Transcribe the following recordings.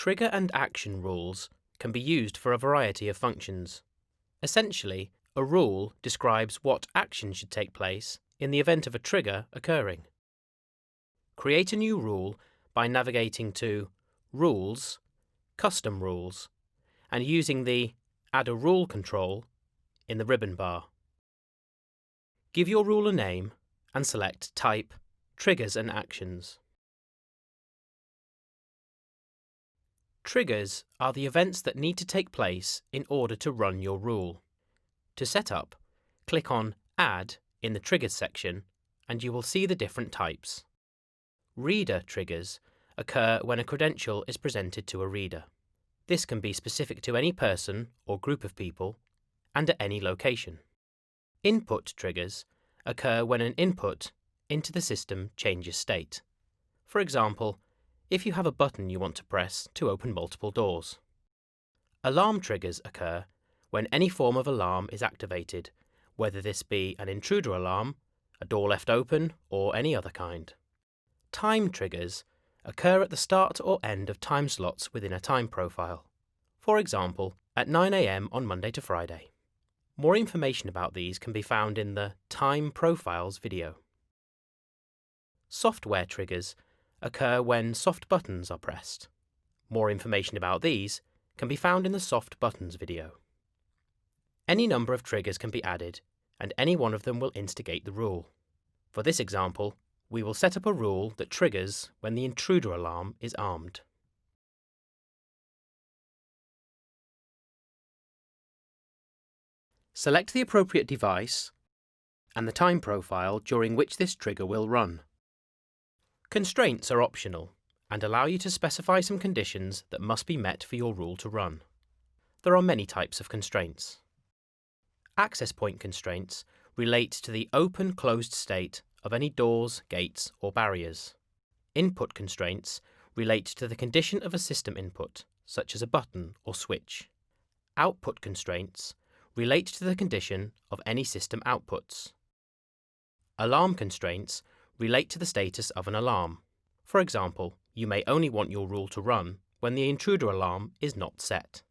Trigger and action rules can be used for a variety of functions. Essentially, a rule describes what action should take place in the event of a trigger occurring. Create a new rule by navigating to Rules, Custom Rules, and using the Add a Rule control in the ribbon bar. Give your rule a name and select Type, Triggers and Actions. Triggers are the events that need to take place in order to run your rule. To set up, click on Add in the Triggers section and you will see the different types. Reader triggers occur when a credential is presented to a reader. This can be specific to any person or group of people and at any location. Input triggers occur when an input into the system changes state. For example, if you have a button you want to press to open multiple doors. Alarm triggers occur when any form of alarm is activated, whether this be an intruder alarm, a door left open, or any other kind. Time triggers occur at the start or end of time slots within a time profile. For example, at 9 AM on Monday to Friday. More information about these can be found in the Time Profiles video. Software triggers occur when soft buttons are pressed. More information about these can be found in the Soft Buttons video. Any number of triggers can be added, and any one of them will instigate the rule. For this example, we will set up a rule that triggers when the intruder alarm is armed. Select the appropriate device and the time profile during which this trigger will run. Constraints are optional and allow you to specify some conditions that must be met for your rule to run. There are many types of constraints. Access point constraints relate to the open-closed state of any doors, gates, or barriers. Input constraints relate to the condition of a system input, such as a button or switch. Output constraints relate to the condition of any system outputs. Alarm constraints relate to the status of an alarm. For example, you may only want your rule to run when the intruder alarm is not set.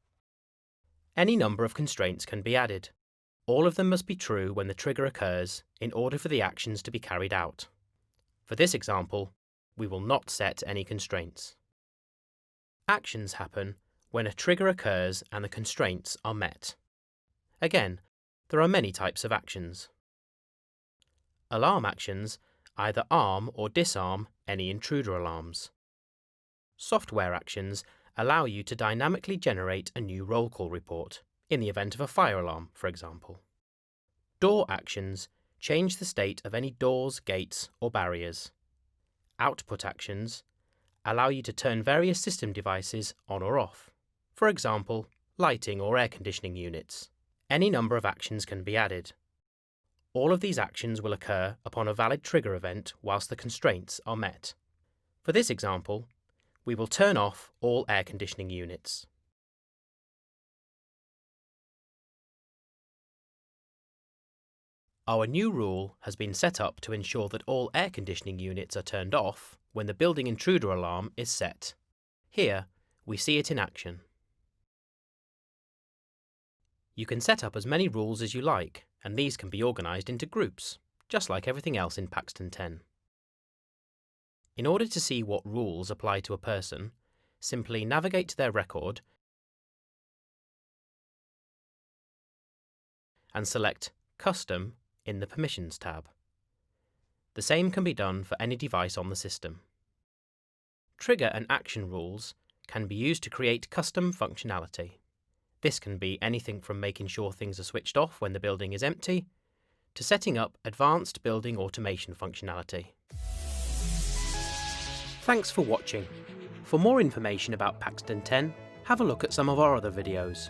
Any number of constraints can be added. All of them must be true when the trigger occurs in order for the actions to be carried out. For this example, we will not set any constraints. Actions happen when a trigger occurs and the constraints are met. Again, there are many types of actions. Alarm actions either arm or disarm any intruder alarms. Software actions allow you to dynamically generate a new roll call report, in the event of a fire alarm, for example. Door actions change the state of any doors, gates, or barriers. Output actions allow you to turn various system devices on or off, for example, lighting or air conditioning units. Any number of actions can be added. All of these actions will occur upon a valid trigger event whilst the constraints are met. For this example, we will turn off all air conditioning units. Our new rule has been set up to ensure that all air conditioning units are turned off when the building intruder alarm is set. Here, we see it in action. You can set up as many rules as you like, and these can be organised into groups, just like everything else in Paxton10. In order to see what rules apply to a person, simply navigate to their record and select Custom in the Permissions tab. The same can be done for any device on the system. Trigger and action rules can be used to create custom functionality. This can be anything from making sure things are switched off when the building is empty, to setting up advanced building automation functionality. Thanks for watching. For more information about Paxton10, have a look at some of our other videos.